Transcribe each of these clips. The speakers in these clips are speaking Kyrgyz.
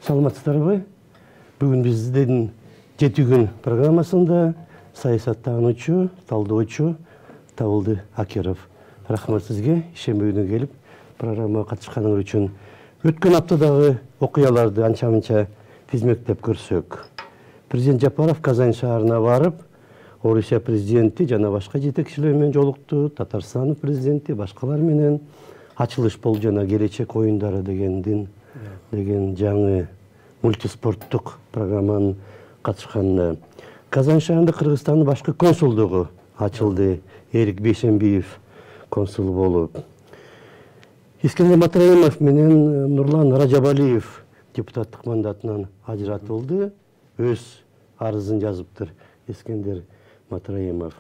Саламатсыздарбы? Бүгүн биздин 7 күн программасында саясаттануучу, талдоочу Табылды Акеров. Рахмат сизге, ишенбегине келип программага катышканыңыз үчүн. Өткөн аптадагы окуяларды анча-мынча тизмектеп көрсөк. Президент Жапаров Казань шаарына барып, Орусия президенти жана башка жетекчилер менен жолукту, Татарстан президенти башкалар менен ачылыш болду жана келечек оюндары деген жаңы мультиспорттук программанын катышканына. Казань шаарында Кыргызстандын башкы консулдугу ачылды. Эрик Бейшембиев консул болуп. Искендер Матраимов менен Нурлан Ражабалиев депутаттык мандатынан ажыратылды. Өз арызын жазыптыр Искендер Матраимов.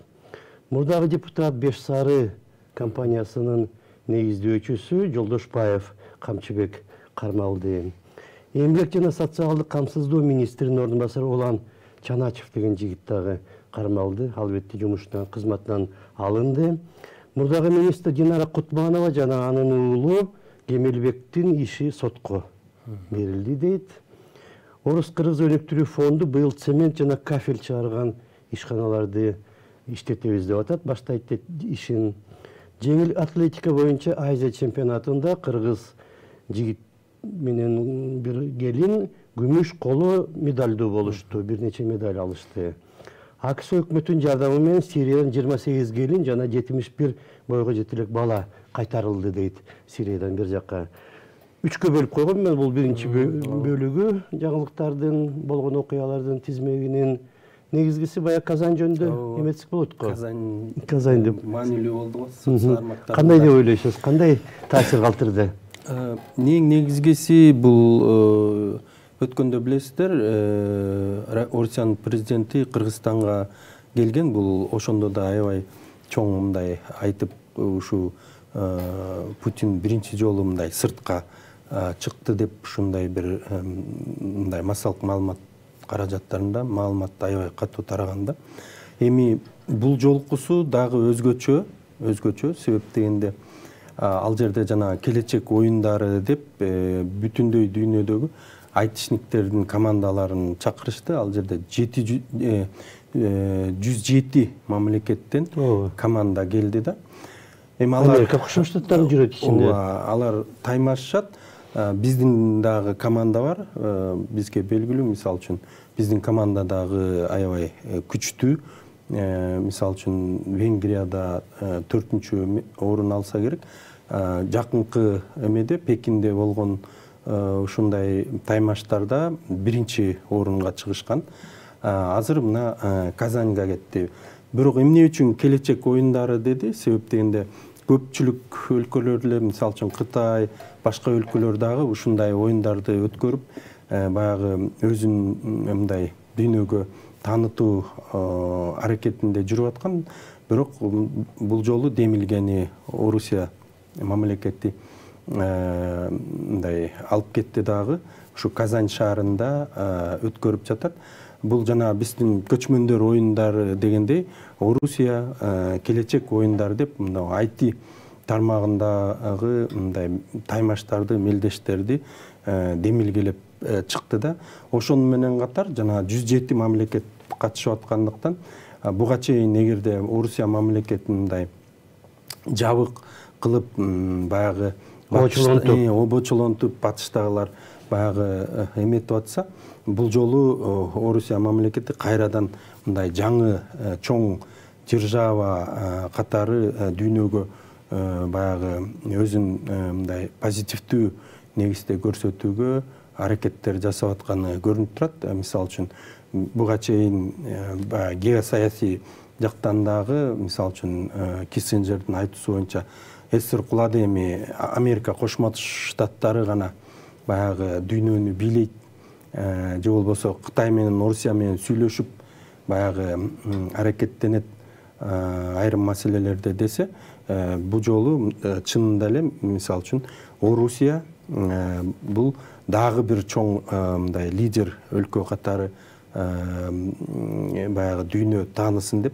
Мурдагы депутат Беш Сары компаниясынын негиздөөчүсү Жолдошбаев Камчыбек кармалды. Эмгек жана социалдык камсыздоо министринин ордун басары Улан Чаначев деген жигит дагы кармалды. Албетте жумуштан, кызматынан алынды. Мурдагы министр Динара Кутманова жана анын уулу Кемелбектин иши сотко берилди дейт. Орус-Кыргыз өнүктүрүү фонду быйыл цемент жана кафель чыгарган ишканаларды иштетебиз деп атат. Баштайт ишин. Жеңил атлетика боюнча Азия чемпионатында Кыргыз жигит менен бир келин күмүш коло медалдуу болушту. Бир нече медаль алышты. АКШ өкмөтүнүн жардамы менен Сириядан 28 келин жана 71 бойго жетелек бала кайтарылды дейт. Сириядан бир жакка. Үчкө бөлүп койгон мен бул биринчи бөлүгү жаңылыктардын болгон окуялардын тизмегинин негизгиси бая Казань жөнүндө эметсек болот го. Казань деп маанилүү болду го. Соцсармактар. Кандай деп ойлойсуз? Кандай таасир калтырды? Негизгиси бул өткөндө билесиздер, Орусиянын президенти Кыргызстанга келген. Бул ошондо да аябай чоң мындай айтып, ушу Путин биринчи жолу мындай сыртка чыкты деп ушундай бир мындай массалык маалымат каражаттарында маалымат аябай катуу тараганда. Эми бул жолкусу дагы өзгөчө себеп дегенде ал жерде жана келечек оюндары деп бүтүндөй дүйнөдөгү айтышниктердин командаларын чакырышты. Ал жерде 107 мамлекеттен команда келди да. Эми Америка Кошмо Штаттары жүрөт ичинде. Алар таймашат. Биздин дагы команда бар. Бизге белгилүү, мисалы үчүн биздин команда дагы аябай күчтүү. Мисалы үчүн Венгрияда 4-чү орун алса керек. Жакынкы эмеде Пекинде болгон ушундай таймаштарда биринчи орунга чыгышкан. Азыр мына Казаньга кетти. Бирок эмне үчүн келечек оюндары деди? Себеп дегенде көпчүлүк өлкөлөр, мисалы үчүн Кытай, башка өлкөлөр дагы ушундай оюндарды өткөрүп, баягы өзүн мындай дүйнөгө таанытуу аракетинде жүрүп аткан. Бирок бул жолу демилгени Орусия мамлекети мындай алып кетти дагы. Ушу Казань шаарында өткөрүп жатат. Бул жана биздин көчмөндөр оюндары дегендей Орусия келечек оюндары деп мындай IT тармагындагы мындай таймаштарды, мелдештерди демилгелеп чыкты да. Ошону менен катар жана 107 мамлекет катышып аткандыктан буга чейин эгерде Орусия мамлекети мындай жабык кылып баягы обочолонтуп батыштагылар баягы эметип атса, бул жолу Орусия мамлекети кайрадан мындай жаңы чоң держава катары дүйнөгө баягы өзүн мындай позитивдүү негизде көрсөтүүгө аракеттер жасап атканы көрүнүп турат. Мисалы үчүн буга чейин геосаясий жактан дагы, мисалы үчүн Киссинджердин айтуусу боюнча эсир кулады, эми Америка Кошмо Штаттары гана баягы дүйнөнү бийлейт, же болбосо Кытай менен Орусия менен сүйлөшүп баягы аракеттенет айрым маселелерде десе, бул жолу чынында эле мисалы үчүн Орусия бул дагы бир чоң мындай лидер өлкө катары баягы дүйнө таанысын деп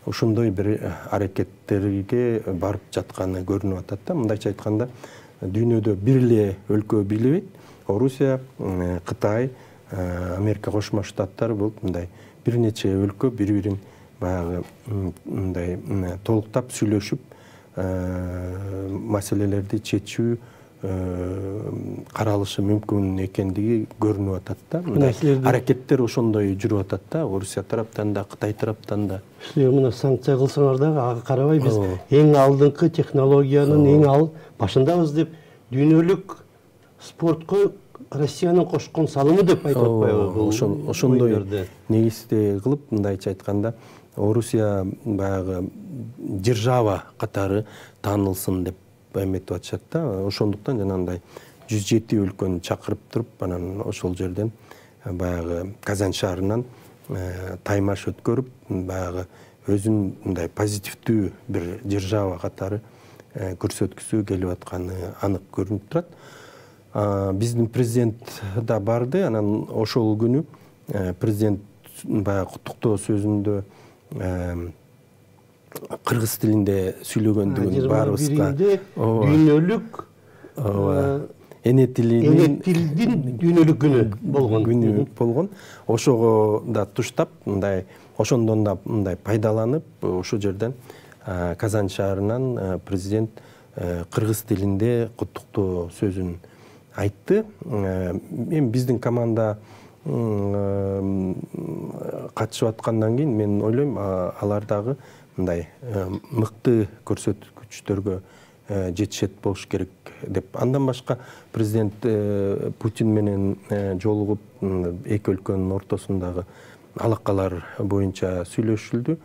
ошондой бир аракеттерге барып жатканы көрүнүп атат да. Мындайча айтканда, дүйнөдө бир эле өлкө бийлебейт. Орусия, Кытай, Америка Кошмо Штаттары бул мындай бир нече өлкө бири-бирин баягы мындай толуктап сүйлөшүп маселелерди чечүү каралышы мүмкүн экендиги көрүнүп атат да. Аракеттер ошондой жүрүп атат да, Орусия тараптан да, Кытай тараптан да. Мына санкция кылсаңар дагы ага карабай биз эң алдыңкы технологиянын эң башындабыз деп дүйнөлүк спортко Россиянын кошкон салымы деп айтып атпайбы? Ошондой негизде кылып, мындайча айтканда, Орусия баягы держава катары таанылсын деп эметип атышат да. Ошондуктан жанагындай 107 өлкөнү чакырып туруп, анан ошол жерден баягы Казан шаарынан таймаш өткөрүп, баягы өзүн мындай позитивдүү бир держава катары көрсөткүсү келип атканы анык көрүнүп турат. Биздин президент да барды, анан ошол күнү президент баягы куттуктоо сөзүндө кыргыз тилинде сүйлөгөндүгүн баарыбызга дүйнөлүк эне тилдин дүйнөлүк күнү болгон. Ошого да туштап, мындай ошондон да мындай пайдаланып, ошол жерден Казан шаарынан президент кыргыз тилинде куттуктоо сөзүн айтты. Эми биздин команда катышып аткандан кийин мен ойлойм, алар дагы мындай мыкты көрсөткүчтөргө жетишет болуш керек деп. Андан башка президент Путин менен жолугуп эки өлкөнүн ортосундагы алакалар боюнча сүйлөшүлдү.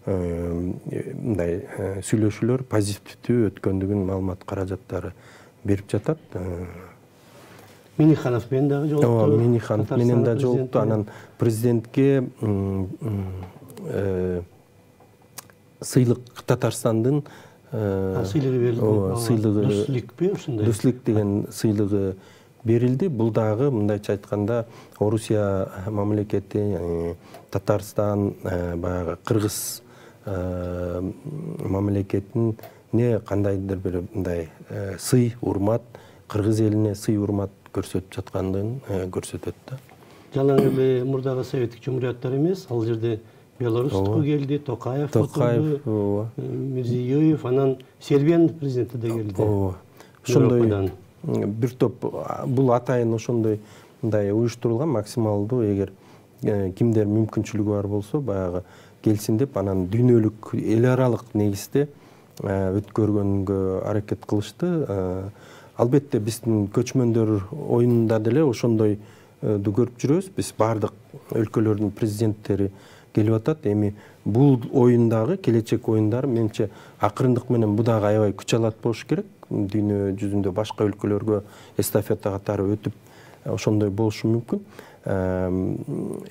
Мындай сүйлөшүүлөр позитивдүү өткөндүгүн маалымат каражаттары берип жатат. Миниханов менен дагы жолукту. Миниханов менен да жолукту. Анан президентке сыйлык Татарстандын сыйлыгы берилди. Сыйлыгы Дуслик деген сыйлыгы берилди. Бул дагы мындайча айтканда Орусия мамлекети, Татарстан, баягы Кыргыз мамлекетине кандайдыр бир мындай сый, урмат, кыргыз элине сый, урмат көрсөтүп жаткандыгын көрсөтөт да. Жалаң эле мурдагы советтик жумурияттар эмес, ал жерде Белорустуку келди, Токаев, Мирзиёев, анан Сербиянын президенти да келди. Ошондой бир топ, бул атайын ошондой мындай уюштурулган, максималдуу эгер кимдер мүмкүнчүлүгү бар болсо, баягы келсин деп, анан дүйнөлүк эл аралык негизде өткөргөнгө аракет кылышты. Албетте биздин көчмөндөр оюнунда деле ошондой көрүп жүрөбүз. Биз бардык өлкөлөрдүн президенттери келип атат. Эми бул оюндагы келечек оюндар менче акырындык менен бу дагы аябай күч алат болуш керек. Дүйнө жүзүндө башка өлкөлөргө эстафета катары өтүп ошондой болушу мүмкүн.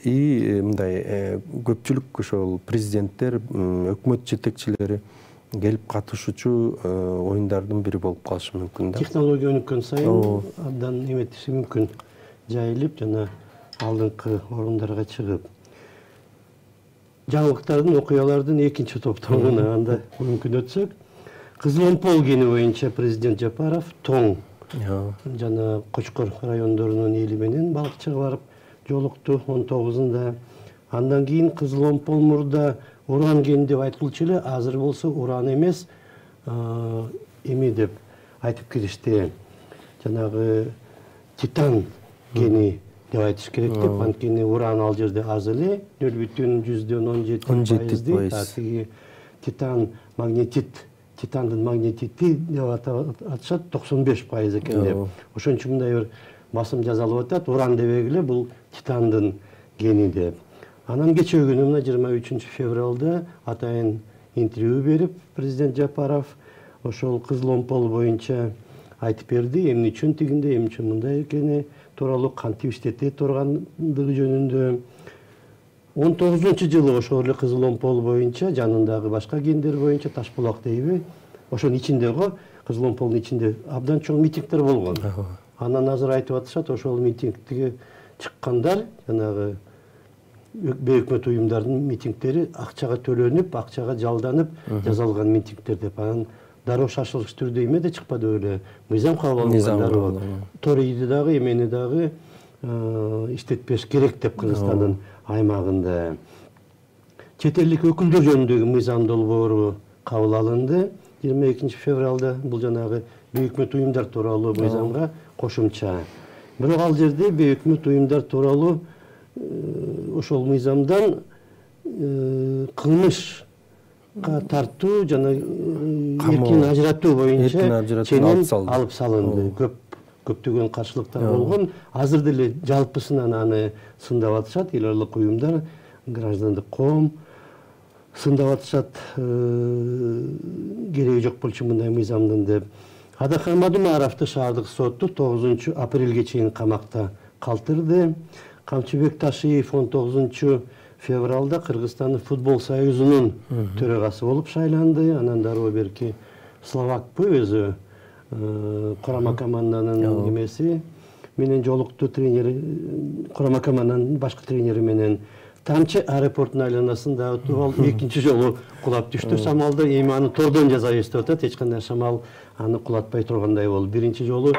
Мындай көпчүлүк ошол президенттер, өкмөт жетекчилери келип катышуучу оюндардын бири болуп калышы мүмкүн да. Технология өнүккөн сайын абдан эметиши мүмкүн, жайылып жана алдыңкы орундарга чыгып. Жаңылыктардын, окуялардын экинчи топтомуна анда мүмкүн өтсөк, Кызыл-Омпол кени боюнча президент Жапаров Тоң жана Кочкор райондорунун эли менен балыкчыга барып жолукту 19-ында. Андан кийин Кызыл-Омпол мурда уран кени деп айтылчу эле, азыр болсо уран эмес, эми деп айтып киришти. Жанагы титан кени деп айтыш керек деп, анткени уран ал жерде аз эле, 0,17%. Титан магнетит, титандын магнетити деп атышат 95% экен деп. Ошон үчүн мындай бир басым жазалып атат, уран дебегиле бул титандын кени деп. Анан кечээ күнү мына 23 февралда атайын интервью берип президент Жапаров ошол Кызыл-Омпол боюнча айтып берди, эмне үчүн тигинде, эмне үчүн мындай экени тууралуу, кантип иштете тургандыгы жөнүндө. 19-жылы ошол эле Кызыл-Омпол боюнча жанындагы башка кендер боюнча Ташбулак дейби, ошонун ичинде Кызыл-Омполдун ичинде абдан чоң митингдер болгон. Анан азыр айтып атышат, ошол митингге чыккандар, жанагы бейөкмөт уюмдардын митингдери акчага төлөнүп, акчага жалданып жасалган митингдер деп. Анан дароо шашылгыч түрдө эме да чыкпады эле. Мыйзам кабыл алынган дароо. Торийди дагы, эмени дагы иштетпеш керек деп Кыргызстандын аймагында. Чет элдик өкүлдөр жөнүндөгү мыйзам долбоору кабыл алынды. 22 февралда бул жанагы бейөкмөт уюмдар тууралуу мыйзамга кошумча. Бирок ал жерде бейөкмөт уюмдар тууралуу ошол мыйзамдан кылмышка тартуу жана эркин ажыратуу боюнча ченем алып салынды. Көптөгөн каршылыктар болгон. Азыр деле жалпысынан аны сындап атышат. Эл аралык уюмдар, граждандык коом сындап атышат. Кереги жок болчу мындай мыйзамдын деп. Адахан Мадумаровду шаардык соту 9 апрелге чейин камакта калтырды. Камчыбек Ташиев 19 февралда Кыргызстандын футбол союзунун төрагасы болуп шайланды. Анан дароо берки Словакпы өзү курама команданын эмеси менен жолукту тренери, курама команданын башкы тренери менен Тамчы аэропортунун айланасында отуруп алып, экинчи жолу кулап түштү шамалды. Эми аны тордон жаза эстеп атат, эч кандай шамал аны кулатпай тургандай болду. Биринчи жолу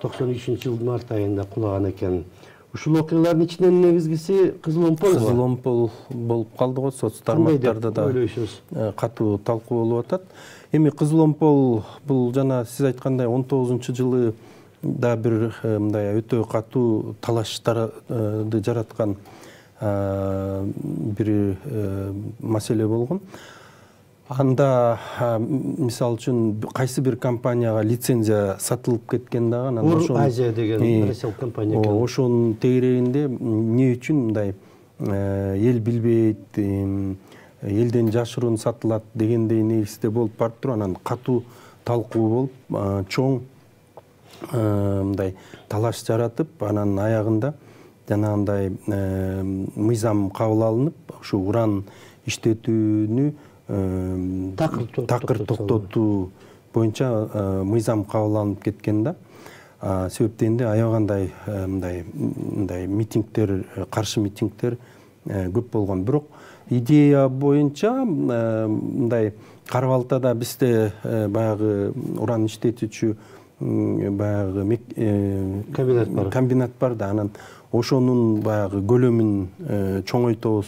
93-жылдын март айында кулаган экен. Ушул окуялардын ичинен негизгиси Кызыл Омпол. Кызыл Омпол болуп калды го, соц тармактарда да катуу талкуу болуп атат. Эми Кызыл Омпол бул жана сиз айткандай 19-жылы да бир мындай өтө катуу талаштарды жараткан бир маселе болгон. Анда мисалы үчүн кайсы бир компанияга лицензия сатылып кеткен дагы, анан ошол Азия деген Россия компания экен. Ошонун тегерегинде эмне үчүн мындай эл билбейт, элден жашыруун сатылат дегендей негизде болуп барып туруп, анан катуу талкуу болуп, чоң мындай талаш жаратып, анан аягында жанагындай мыйзам кабыл алынып, ушу уран иштетүүнү такыр токтотуу боюнча мыйзам кабыл алынып кеткен да. Себептен аягандай мындай митингдер, каршы митингдер көп болгон. Бирок идея боюнча мындай Кара-Балтада бизде баягы уран иштетүүчү баягы комбинат бар да, анан ошонун баягы көлөмүн чоңойтобуз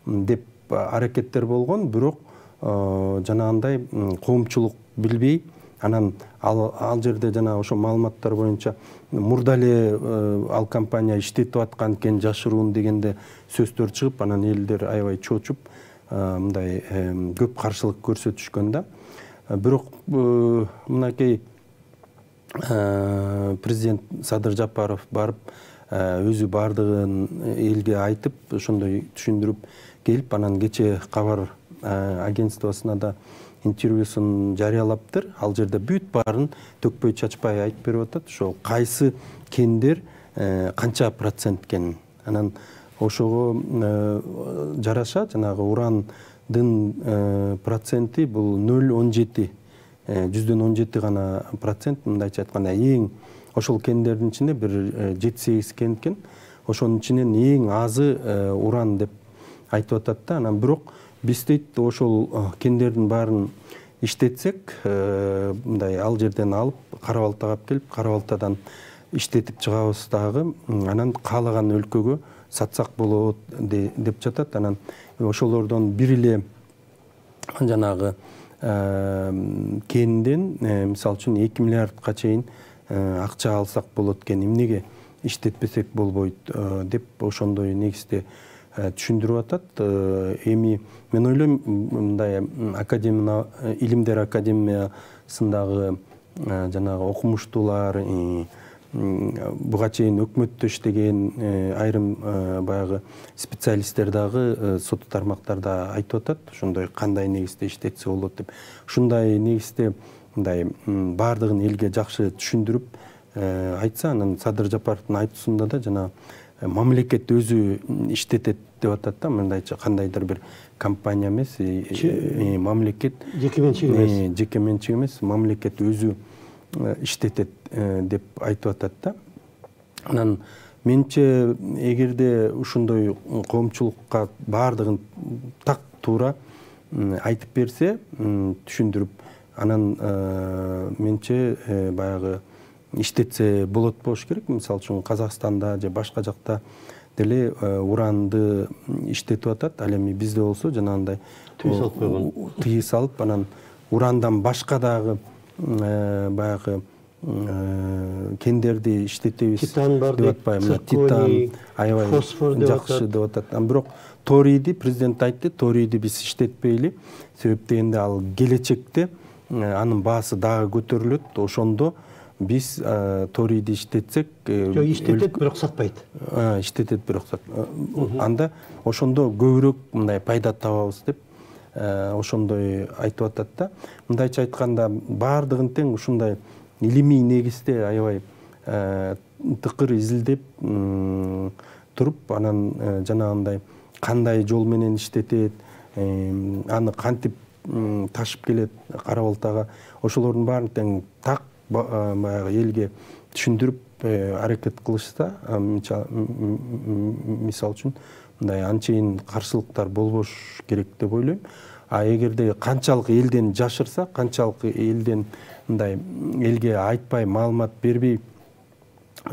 деп аракеттер болгон. Бирок жанагындай коомчулук билбей, анан ал жерде жана ошо маалыматтар боюнча мурда эле ал компания иштетип аткан экен жашыруун дегенде сөздөр чыгып, анан элдер аябай чочуп, мындай көп каршылык көрсөтүшкөн да. Бирок мынакей президент Садыр Жапаров барып, өзү бардыгын элге айтып, ошондой түшүндүрүп келип, анан кече кабар агентствосуна да интервьюсун жарыялаптыр. Ал жерде бүт баарын төкпөй чачпай айтып берип атат. Ошо кайсы кендер канча процент экенин. Анан ошого жараша жанагы урандын проценти бул 0,17, 117 гана процент, мындайча айтканда эң ошол кендердин ичинде бир 7-8 кен экен. Ошонун ичинен эң азы уран деп айтып атат да. Анан бирок биз дейт ошол кендердин баарын иштетсек, мындай ал жерден алып Кара-Балтага алып келип, Кара-Балтадан иштетип чыгабыз дагы, анан каалаган өлкөгө сатсак болот деп жатат. Анан ошолордон бир эле жанагы кенден мисалы үчүн 2 миллиардка чейин акча алсак болот экен, эмнеге иштетпесек болбойт деп ошондой негизде түшүндүрүп атат. Эми мен ойлойм, мындай илимдер академиясындагы жанагы окумуштуулар, буга чейин өкмөттө иштеген айрым баягы специалисттер дагы сот тармактарда айтып атат, ошондой кандай негизде иштетсе болот деп. Ушундай негизде мындай бардыгын элге жакшы түшүндүрүп айтса, анан Садыр Жапаровдун айтуусунда да жана мамлекет өзү иштетет деп атат да, мындайча кандайдыр бир компания эмес, мамлекет жеке менчик эмес, мамлекет өзү иштетет деп айтып атат да. Анан менче эгерде ушундой коомчулукка бардыгын так туура айтып берсе, түшүндүрүп Анан менче баягы иштетсе болот болуш керек. Мисалы үчүн Казакстанда же башка жакта деле уранды иштетип атат. Ал эми бизде болсо жанагындай тыйы салып койгон. Тыйы салып, анан урандан башка дагы баягы кендерди иштетебиз. Титан бар деп атпайбы. Мына титан, аябай фосфор деп жакшы деп атат. Бирок торийди президент айтты, торийди биз иштетпейли. Себеп дегенде ал келечекте анын баасы дагы көтөрүлөт. Ошондо биз торийди иштетсек, иштетет, бирок сатпайт. Иштетет, бирок сатпайт. Анда ошондо көбүрөөк мындай пайда табабыз деп ошондой айтып атат да. Мындайча айтканда баардыгын тең ушундай илимий негизде аябай тыкыр изилдеп туруп, анан жанагындай кандай жол менен иштетет, аны кантип ташып келет кара балтага, ошолордун баарын тең так баягы элге түшүндүрүп аракет кылышса, мисалы үчүн мындай анчейин каршылыктар болбош керек деп ойлойм. А эгерде канчалык элден жашырса, канчалык элден мындай элге айтпай, маалымат бербей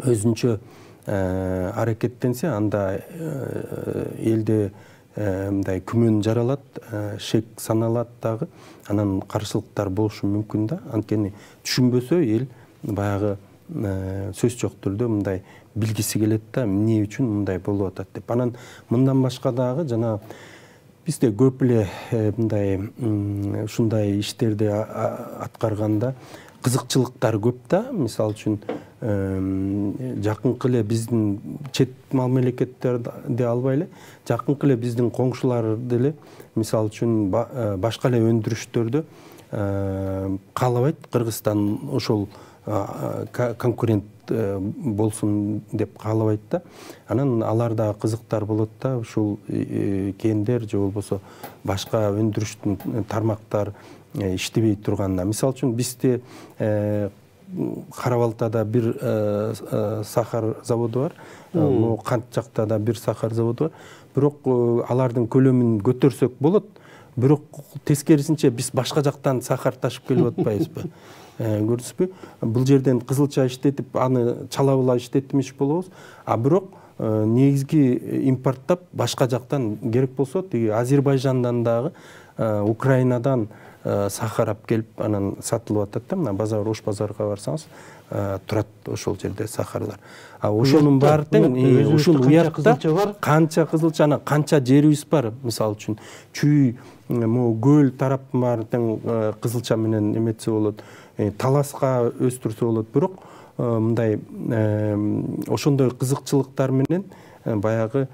өзүнчө аракеттенсе, анда элде мындай күмөн жаралат, шек саналат дагы, анан каршылыктар болушу мүмкүн да. Анткени түшүнбөсө эл баягы сөз жок түрдө мындай билгиси келет да, эмне үчүн мындай болуп атат деп. Анан мындан башка дагы жана бизде көп эле мындай ушундай иштерди аткарганда кызыкчылыктар көп да. Мисалы үчүн жакынкы эле биздин чет мамлекеттерди албай эле, жакынкы эле биздин коңшулар деле мисалы үчүн башка эле өндүрүштөрдө каалабайт Кыргызстан ошол конкурент болсун деп каалабайт да. Анан аларда кызыктар болот да, ушул кендер же болбосо башка өндүрүштүн тармактар иштебей турганда. Мисалы үчүн бизде Кара Балтада бир сахар заводу бар, могу Кант жакта да бир сахар заводу бар. Бирок алардын көлөмүн көтөрсөк болот, бирок тескерисинче биз башка жактан сахар ташып келип атпайбызбы? Көрдүңүзбү? Бул жерден кызылча иштетип, аны чалабыла иштетмиш болобуз. А бирок негизги импорттап башка жактан керек болсо, тиги Азербайжандан дагы, Украинадан сахар алып келип анан сатылып атат да. Мына базар, Ош базарга барсаңыз, турат ошол жерде сахарлар. А ошонун баары тең, ушул уякта канча кызылчаны, канча жерибиз бар. Мисалы үчүн чүй, могу көл тарап баары тең кызылча менен эметсе болот, таласка өстүрсө болот. Бирок мындай ошондой кызыкчылыктар менен баягы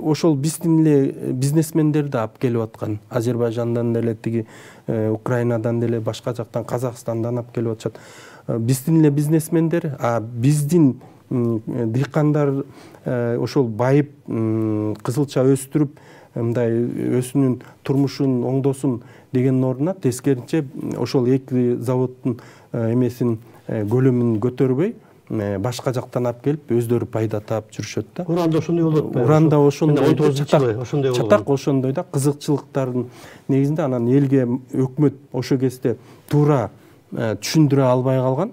ошол биздин эле бизнесмендерди алып келип аткан. Азербайжандан деле, тиги Украинадан деле, башка жактан, Казакстандан алып келип атышат. Биздин эле бизнесмендер, а биздин дыйкандар ошол байып кызылча өстүрүп, мындай өзүнүн турмушун оңдосун деген ордуна тескеринче ошол эки заводдун эмесин көлөмүн көтөрбөй, башка жактан алып келип өздөрү пайда таап жүрүшөт да. Уранда ошондой болуп атпайбы? Уранда ошондой, 19-жылы ошондой болгон. чатак ошондой да, кызыкчылыктардын негизинде. Анан элге өкмөт ошо кезде туура түшүндүрө албай калган.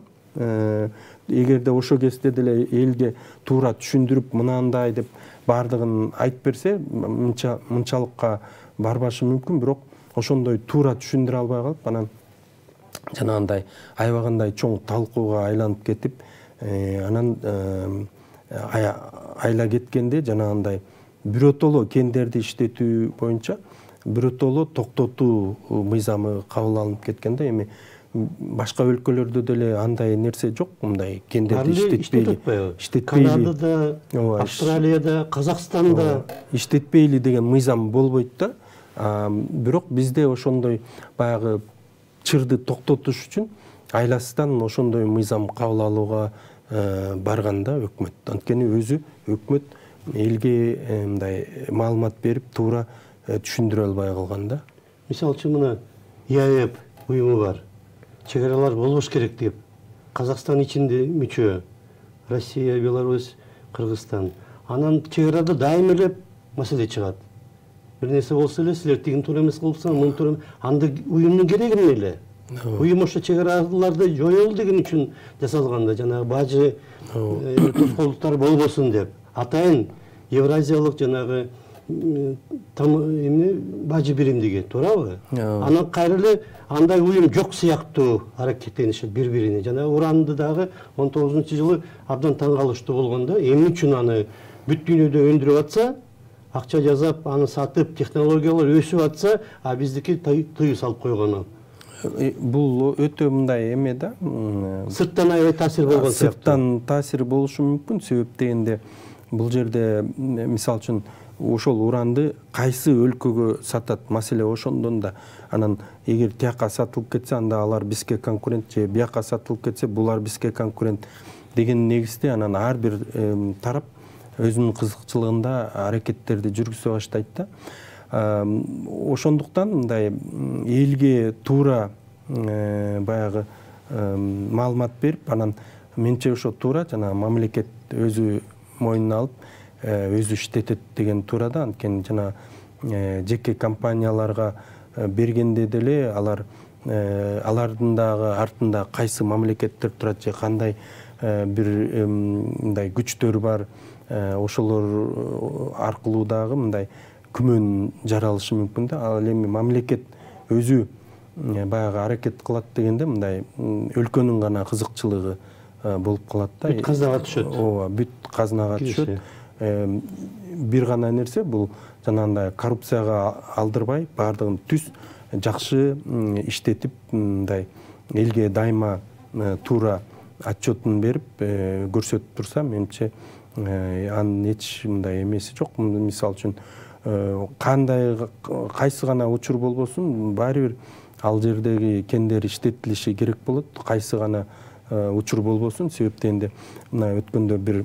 Эгерде ошо кезде деле элге туура түшүндүрүп, мынандай деп баардыгын айтып берсе, мынчалыкка барбашы мүмкүн. Бирок ошондой туура түшүндүрө албай калып, анан жанагындай аябагандай чоң талкууга айланып кетип, анан айла кеткенде жанагындай биротоло кендерди иштетүү боюнча биротоло токтотуу мыйзамы кабыл алынып кеткен да. Эми башка өлкөлөрдө деле андай нерсе жок, мындай кендерди иштетпейли. Канадада, Австралияда, Казакстанда иштетпейли деген мыйзам болбойт да. Бирок бизде ошондой баягы чырды токтотуш үчүн айласынан ошондой мыйзам кабыл алууга барган да өкмөт. Анткени өзү өкмөт элге мындай маалымат берип, туура түшүндүрө албай калган да. Мисалы үчүн мына ЕАЭП уюму бар. Чегаралар болбош керек деп. Казакстан ичинде мүчө. Россия, Беларусь, Кыргызстан. Анан чегарада дайым эле маселе чыгат. Бир нерсе болсо эле, силер тигин туура эмес кылыпсыңар, муну туура. Анда уюмдун кереги эмне эле? Уюм ошо чегараларды жоёл деген үчүн жасалганда, жанагы бажы тоскоолдуктар болбосун деп. Атайын Евразиялык жанагы бажы биримдиги, туурабы? Анан кайрылы андай уюм жок сыяктуу аракеттенишет бири-бирине. Жанагы уранды дагы 19-жылы абдан таң калыштуу болгондо, эмне үчүн аны бүт дүйнөдө өндүрүп атса, акча жазап, аны сатып, технологиялар өсүп атса, а биздики тыюу салып койгону. Бул өтө мындай эме да. Сырттан аябай таасир болгон сыяктуу. Сырттан таасир болушу мүмкүн. Себеп дегенде бул жерде мисал үчүн ошол уранды кайсы өлкөгө сатат, маселе ошондон да. Анан эгер тияка сатылып кетсе, анда алар бизге конкурент, же бияка сатылып кетсе, булар бизге конкурент деген негизде анан ар бир тарап өзүнүн кызыкчылыгында аракеттерди жүргүзө баштайт да. Ошондуктан мындай элге туура баягы маалымат берип, анан менче ошо туура жана мамлекет өзү мойнуна алып, өзү иштетет деген туура да. Анткени жана жеке компанияларга бергенде деле алардын дагы артында кайсы мамлекеттер турат, же кандай бир мындай күчтөр бар, ошолор аркылуу дагы мындай күмөн жаралышы мүмкүн да. Ал эми мамлекет өзү баягы аракет кылат дегенде мындай өлкөнүн гана кызыкчылыгы болуп калат да. Бүт казнага түшөт. Ооба, бүт казнага түшөт. Бир гана нерсе бул жанагындай коррупцияга алдырбай, бардыгын түз жакшы иштетип, мындай элге дайыма туура отчетун берип көрсөтүп турса, менимче анын эч мындай эмеси жок. Мисал үчүн кайсы гана учур болбосун, баары бир ал жердеги кендер иштетилиши керек болот. Кайсы гана учур болбосун, себеп дегенде мына өткөндө бир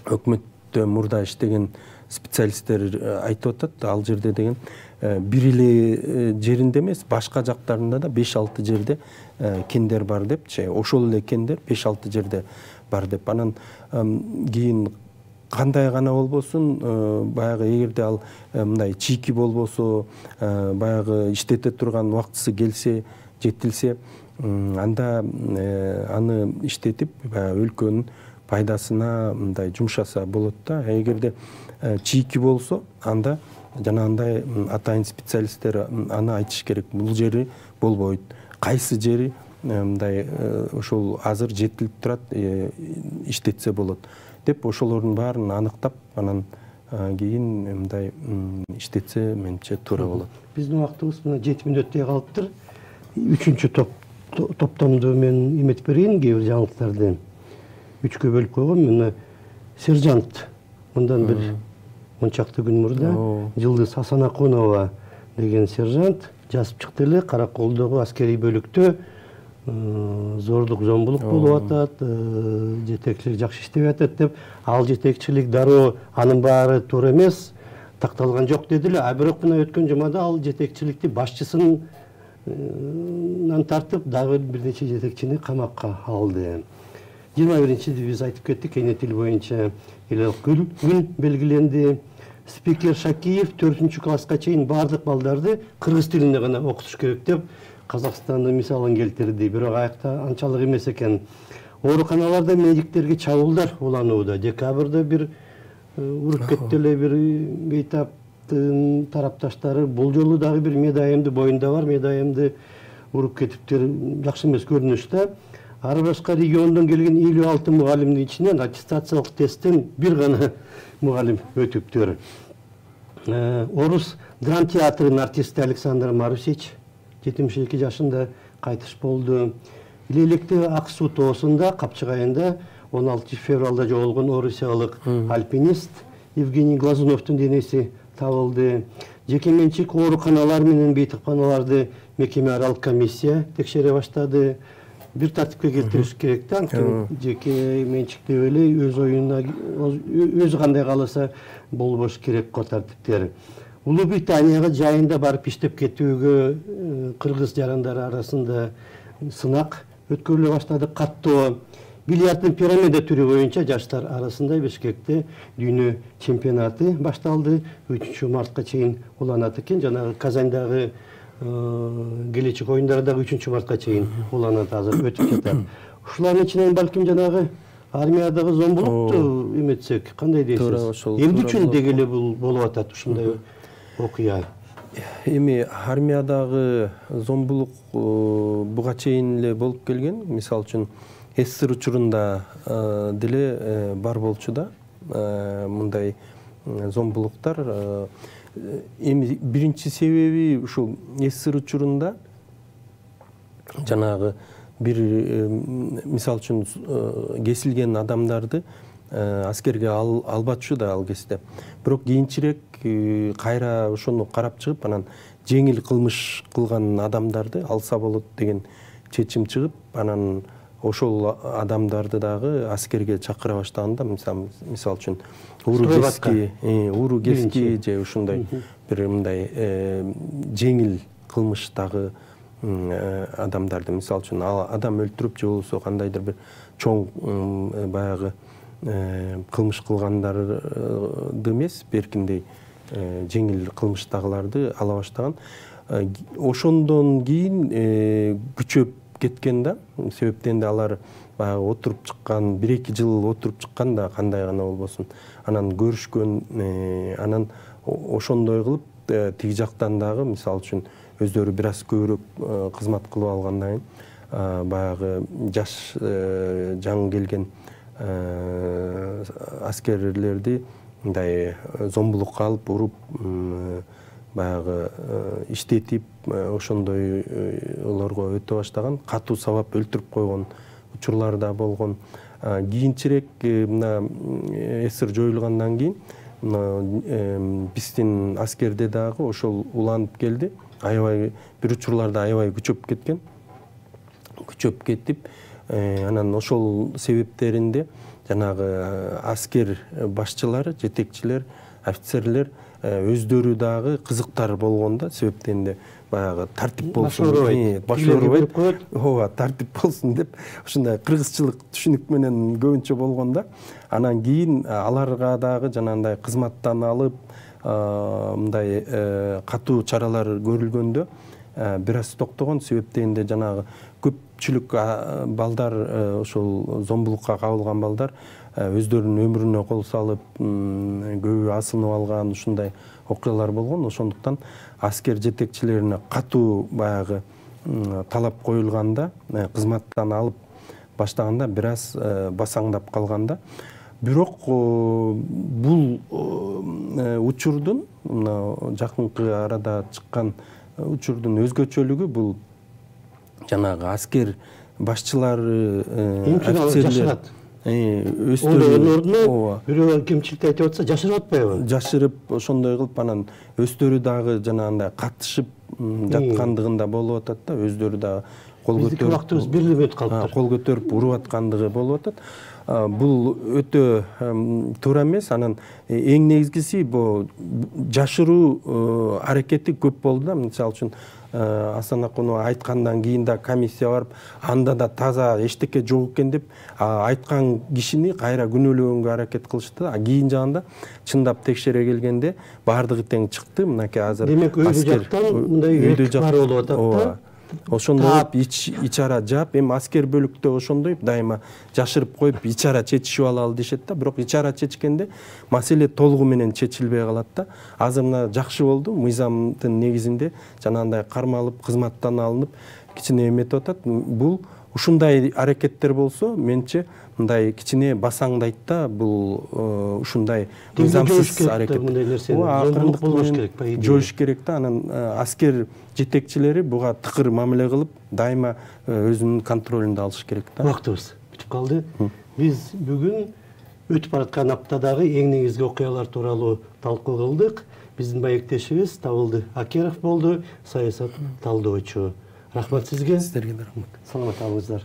өкмөттө мурда иштеген специалисттер айтып атат, ал жерде деген бир эле жеринде эмес, башка жактарында да 5-6 жерде кендер бар депчи. Ошол эле кендер 5-6 жерде бар деп. Анан кийин кандай гана болбосун, баягы эгерде ал мындай чийки болбосо, баягы иштете турган убактысы келсе, жетилсе, анда аны иштетип, өлкөнүн пайдасына мындай жумшаса болот да. Эгерде чийки болсо, анда жанагындай атайын специалисттер аны айтыш керек. Бул жери болбойт. Кайсы жери мындай ошол азыр жетилип турат, иштетсе болот деп ошолордун баарын аныктап, анан кийин мындай иштетсе менимче туура болот. Биздин убактыбыз мына 7 мүнөттөй калыптыр. 3-чү топтомду мен эметип берейин, кээ бир жаңылыктарды 3кө бөлүп койгом. Мына сержант мындан бир 10 чакты күн мурда Жылдыз Асанакунова деген сержант жазып чыкты эле, Караколдогу аскерий бөлүктө зордук, зомбулук болуп атат, жетекчилик жакшы иштебей атат деп. Ал жетекчилик дароо анын баары туура эмес, такталган жок деди эле. А бирок мына өткөн жумада ал жетекчиликти башчысынан тартып, дагы бир нече жетекчини камакка алды. 21-чиде биз айтып кеттик, эне тил боюнча элек күн белгиленди. Спикер Шакиев 4-класска чейин бардык балдарды кыргыз тилинде гана окутуш керек деп Казакстандын мисалын келтирди. Бирок аякта анчалык эмес экен. Ооруканаларда медиктерге чабуулдар уланууда. Декабрда бир уруп кетти эле бир бейтаптын тарапташтары. Бул жолу дагы бир медайымды боюнда бар, медайымды уруп кетиптир. Жакшы эмес көрүнүш да. Ар башка региондон келген 56 мугалимдин ичинен аттестациялык тесттен бир гана мугалим өтүптүр. Орус драм театрынын артисти Александр Марусич 72 жашында кайтыш болду. Илелекте Ак суу тоосунда, Капчык айында 16 февралда жоголгон орусиялык альпинист Евгений Глазуновдун денеси табылды. Жеке менчик ооруканалар менен бейтапканаларды мекеме аралык комиссия текшере баштады. Бир тартипке келтириш керек да. Жеке менчиктүү эле өз оюна, өзү кандай кааласа болбош керек го тартиптер. Улуу Британияга жайында барып иштеп кетүүгө кыргыз жарандары арасында сынак өткөрүлө баштады. Каттоо бильярдтын пирамида түрү боюнча жаштар арасында Бишкекте дүйнө чемпионаты башталды. 3 мартка чейин уланат экен. Жанагы Казандагы келечек оюндарда 3 мартка чейин уланат, азыр өтүп жатат. Ушулардын ичинен балким жанагы армиядагы зомбулукту эметсек, кандай дейсиз? Эмне үчүн деги эле бул болуп атат ушундай окуя? Эми армиядагы зомбулук буга чейин эле болуп келген. Мисалы үчүн СССР учурунда деле бар болчу да мындай зомбулуктар. Эми биринчи себеби ушул СССР учурунда жанагы бир мисалы үчүн кесилген адамдарды аскерге албачу да ал кезде. Бирок кийинчерээк кайра ошону карап чыгып, анан жеңил кылмыш кылган адамдарды алса болот деген чечим чыгып, анан ошол адамдарды дагы аскерге чакыра баштаганда, мисалы үчүн Уругески же ушундай бир мындай жеңил кылмыштагы адамдарды, мисалы үчүн адам өлтүрүп же болбосо кандайдыр бир чоң баягы кылмыш кылгандарды эмес, беркиндей жеңил кылмыштагыларды ала баштаган. Ошондон кийин күчөп кеткен да, себептен да алар баягы отуруп чыккан, 1-2 жыл отуруп чыккан да кандай гана болбосун. Анан көрүшкөн, анан ошондой кылып тиги жактан дагы мисалы үчүн өздөрү бир аз көбүрөөк кызмат кылып алгандан кийин баягы жаш жаңы келген аскерлерди мындай зомбулукка алып, уруп, баягы иштетип, ошондойлорго өтө баштаган, катуу сабап өлтүрүп койгон учурлар да болгон. Кийинчерээк мына СССР жоюлгандан кийин биздин аскерде дагы ошол уланып келди. Аябай бир учурларда аябай күчөп кеткен. Күчөп кетип, анан ошол себептеринде жанагы аскер башчылары, жетекчилер, офицерлер өздөрү дагы кызыктар болгон да, себептен де баягы тартип болсун, тартип болсун деп ушундай кыргызчылык түшүнүк менен көбүнчө болгон да. Анан кийин аларга дагы жанагындай кызматтан алып, мындай катуу чаралар көрүлгөндө бир аз токтогон, себептен де жанагы көпчүлүк балдар, ошол зомбулукка кабылган балдар өздөрүнүн өмүрүнө кол салып, көбү асынып алган, ушундай окуялар болгон. Ошондуктан аскер жетекчилерине катуу баягы талап коюлганда, кызматтан алып баштаганда бир аз басаңдап калганда. Бирок бул учурдун, жакынкы арада чыккан учурдун өзгөчөлүгү бул жанагы аскер башчылары, офицерлер өздөрүнүн бирөө кемчиликти айтып атса жашырып атпайбы? Жашырып, ошондой кылып анан өздөрү дагы жанагындай катышып жаткандыгында болуп атат да, өздөрү дагы кол көтөрүп уруп аткандыгы болуп атат. Бул өтө туура эмес. Анан эң негизгиси бул жашыруу аракети көп болду да. Мисалы үчүн Асан Акунова айткандан кийин да комиссия барып, анда да таза эчтеке жок экен деп айткан кишини кайра күнөөлөгөнгө аракет кылышты да. Кийин жагында чындап текшере келгенде баардыгы тең чыкты. Мынакей азыр демек өйдө жактан мындай өкмөр болуп атат да. Ошондой ичара жаап, эми аскер бөлүктө ошондой дайыма жашырып коюп ичара чечишип алалы дешет да. Бирок ичара чечкенде маселе толугу менен чечилбей калат да. Азыр мына жакшы болду, мыйзамдын негизинде жанагындай кармалып, кызматтан алынып, кичине эметип атат. Бул ушундай аракеттер болсо, менче мындай кичине басаңдайт да. Бул ушундай мыйзамсыз аракет. Акырындык болуш керек, жоюш керек да. Анан аскер жетекчилери буга тыкыр мамиле кылып, дайыма өзүнүн контролунда алыш керек да. Убактыбыз бүтүп калды. Биз бүгүн өтүп бараткан аптадагы эң негизги окуялар тууралуу талкуу кылдык. Биздин маектешибиз Табылды Акеров болду, саясат талдоочу. Рахмат сизге. Сиздерге да рахмат. Саламат болуңуздар.